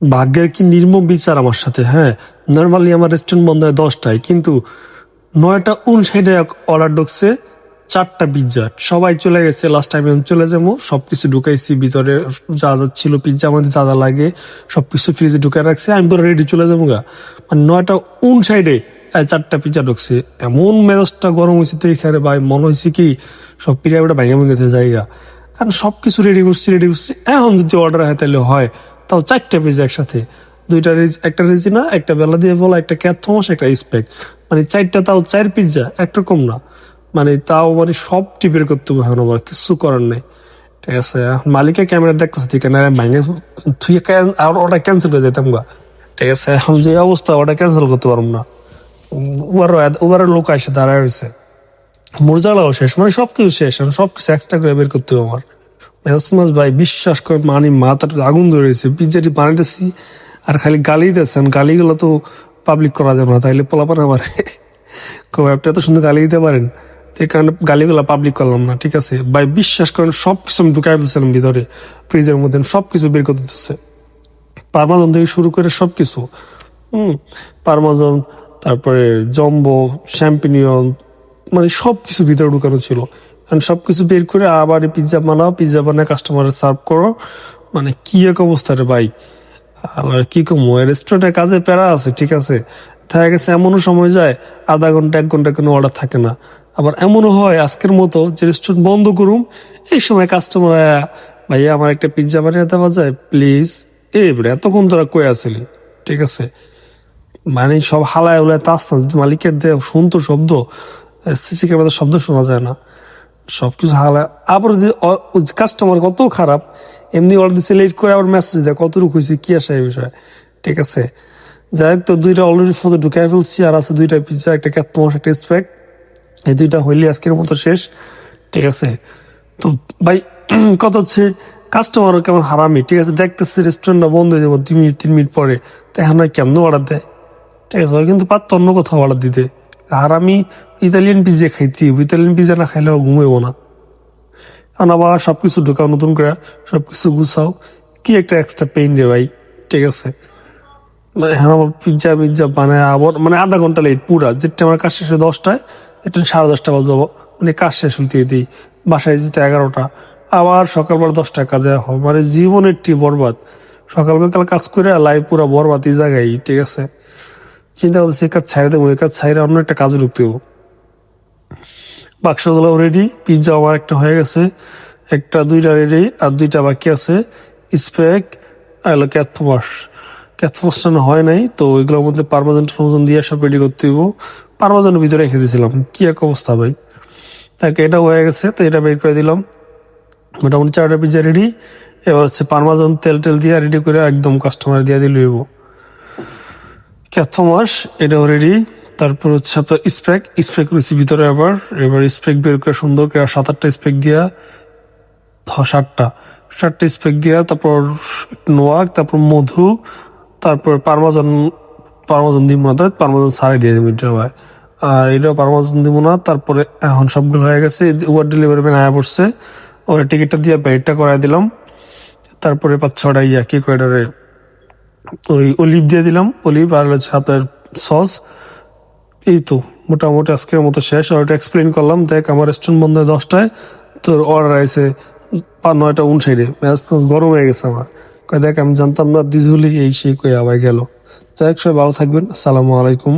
ভাগ্যের কি নির্মম বিচার আমার সাথে। হ্যাঁ, নর্মালি আমার রেস্টুরেন্ট বন্ধ হয় 10টায়, কিন্তু 9টা 59 অর্ডার ঢুকছে, 4টা পিৎজা। সবাই চলে গেছে, লাস্ট টাইম আমি চলে যাবো, সবকিছু ঢুকাইছি ভিতরে, যা যা ছিল পিৎজা আমাদের যা যা লাগে সবকিছু ফ্রিজে ঢুকাই রাখছে, আমি পুরো রেডি চলে যাবো গা। মানে 9টা 59 4টা পিৎজা ঢুকছে। এমন মেজাজটা গরম হয়েছে তো এখানে ভাই, মনে হয়েছে কি সব পিরিয়ডটা ভেঙে ভেঙে জায়গা। কারণ সবকিছু রেডি করছি, এখন যদি অর্ডার হয় তাহলে হয়, তাও 4টা পিৎজা একসাথে, একটা রেজিনা, একটা বেলা দিয়ে বলা, একটা ক্যাথ থমাস, একটা স্পেক, মানে 4টা, তাও 4 পিৎজা, একটা কম না। মানে তাও মানে সব টিপের করতে হবে, এখন আমার কিছু করার নেই। ঠিক আছে, এখন মালিকের ক্যামেরা দেখতেছে ঠিক না, ভাঙে তুই আর ওটা ক্যান্সেল করে যেতাম গা। ঠিক আছে, এখন যে অবস্থা ওটা ক্যান্সেল করতে পারবো না। ওভারের লোক আসে দাঁড়ায় রয়েছে, মোরজালাও শেষ, মানে সবকিছু শেষ, এখন সবকিছু এক্সট্রা করে বের করতে হবে আমার। মেহসমাস ভাই বিশ্বাস করে মানে মাথার আগুন ধরেছে, পিজ্জাটি বানাইতেছি আর খালি গালি দিতেছেন, গালিগুলো তো পাবলিক করা যাবে না, তাইলে পোলাপান আমার খুব একটা এত সুন্দর গালি দিতে পারেন, তো এই কারণে গালিগুলো পাবলিক করলাম না। ঠিক আছে ভাই, বিশ্বাস করেন সবকিছু আমি ঢুকাই ফেলছিলাম ভিতরে, ফ্রিজের মধ্যে সবকিছু বের করতে দিতেছে, পারমাজন থেকে শুরু করে সবকিছু। পারমাজন, তারপরে জম্বো, শ্যাম্পিনিয়ন, মানে সবকিছু ভিতরে ঢুকানো ছিল। কারণ সবকিছু বের করে আবার পিৎজা বানাও, পিৎজা বানায় কাস্টমারের সার্ভ করো, মানে কি এক অবস্থা রে ভাই। আর কি কমো, রেস্টুরেন্টে কাজে প্যারা আছে। ঠিক আছে, দেখা গেছে এমনও সময় যায় আধা ঘন্টা 1 ঘন্টা কোনো অর্ডার থাকে না। আবার এমনও হয় আজকের মতো যে রেস্টুরেন্ট বন্ধ করুম, এই সময় কাস্টমার ভাইয়া আমার একটা পিৎজা বানিয়ে দেওয়া যায় প্লিজ, এবারে এতক্ষণ তোরা কই আসলি। ঠিক আছে, মানে সব হালায় উলায় তাস যদি মালিকের দেয় শুনতো শব্দ, সিসি ক্যামেরার শব্দ শোনা যায় না, সবকিছু হালা। আবার যদি কাস্টমার কত খারাপ, এমনি অর্ডার দিচ্ছে লেট করে আবার মেসেজ দেয় কতটুকু হয়েছে কি আসে এই বিষয়ে। ঠিক আছে, যাই হোক, তো 2টা অলরেডি ফটো ঢুকাই ফেলছি, আর আছে 2টা পিৎজা, একটা ক্যাথমস, একটা স্প্যাক, এই 2টা হইলে আজকের মতো শেষ। ঠিক আছে, তো ভাই কত হচ্ছে, কাস্টমারও কেমন হারামি। ঠিক আছে, দেখতেছি রেস্টুরেন্টটা বন্ধ হয়ে যাবো 2 মিনিট 3 মিনিট পরে, তো এখন কেমন অর্ডার দেয়। ঠিক আছে, কিন্তু পারতো অন্য কোথাও অর্ডার দিতে। আর আমি Italian pizza Khaiti, Italian pizza না খাইলে ঘুমাইবো না। কারণ আবার সবকিছু ঢুকাও নতুন করে, সবকিছু গুছাও, কি একটা এক্সট্রা পেইন রে ভাই। ঠিক আছে, মানে হ্যাঁ, আমার পিজ্জা পিজ্জা বানায় আবার মানে আধা ঘন্টা লেট পুরা, যেটা আমার কাজ শেষ হয় 10টায়, এটা 10:30 বাজবো, মানে কাজ শেষ হইতে দিই, বাসায় যেতে 11টা, আবার সকালবেলা 10টায় কাজে হয়, মানে জীবনের টি বরবাদ। সকাল বিকাল কাজ করে লাইফ পুরা বরবাদ এই জায়গায়। ঠিক আছে, চিন্তা করতেছি কাজ ছাইড়ে দেবো, কাজ ছাইড়ে অন্য একটা কাজে ঢুকতে দেবো। বাক্সগুলো রেডি, পিৎজা আমার একটা হয়ে গেছে, 2টা রেডি, আর 2টা বাকি আছে, স্পেক আর ক্যাথমাস। ক্যাথমাসটা হয় নাই, তো এগুলোর মধ্যে পারমাজন দিয়ে সব রেডি করতে হইব। পারমাজনের ভিতরে রেখে দিয়েছিলাম, কি এক অবস্থা ভাই। তাকে এটা হয়ে গেছে, তো এটা বের করে দিলাম। মোটামুটি 4টা পিৎজা রেডি। এবার হচ্ছে পারমাজন তেল টেল দিয়ে রেডি করে একদম কাস্টমার দিয়ে দিল হইব। ক্যাথমাস এটাও রেডি। তারপর হচ্ছে আপনার স্প্রেক রয়েছে ভিতরে, এবার স্প্রেক বের করে সুন্দর করে 7-8টা স্প্রেক দিয়া, 7টা স্প্রেক দিয়া, তারপর নোয়াক, তারপর মধু, তারপর পারমাজন দিব না, পারমাজন সারাই দিয়ে দেবো এটা ভাই। আর এটাও পারমাজন দিব না। তারপরে এখন সবগুলো হয়ে গেছে, উবার ডেলিভারি ম্যান আয়া পড়ছে, ওরা টিকিটটা দিয়ে বেডটা করাই দিলাম। তারপরে 5-6টা কি কয়টারে ওই অলিভ দিয়ে দিলাম, অলিভ আর হচ্ছে আপনার সস। এই তো মোটামুটি আজকের মতো শেষ। আর ওটা এক্সপ্লেন করলাম, দেখ আমার রেস্টুরেন্ট বন্ধ হয় 10টায়, তোর অর্ডার আছে 9টা 59। ম্যাচ গরম হয়ে গেছে আমার, কয় দেখ আমি জানতাম না দিজুলি এই সেই কয়ে আবার গেল। যাই হোক, সবাই ভালো থাকবেন, আসসালামু আলাইকুম।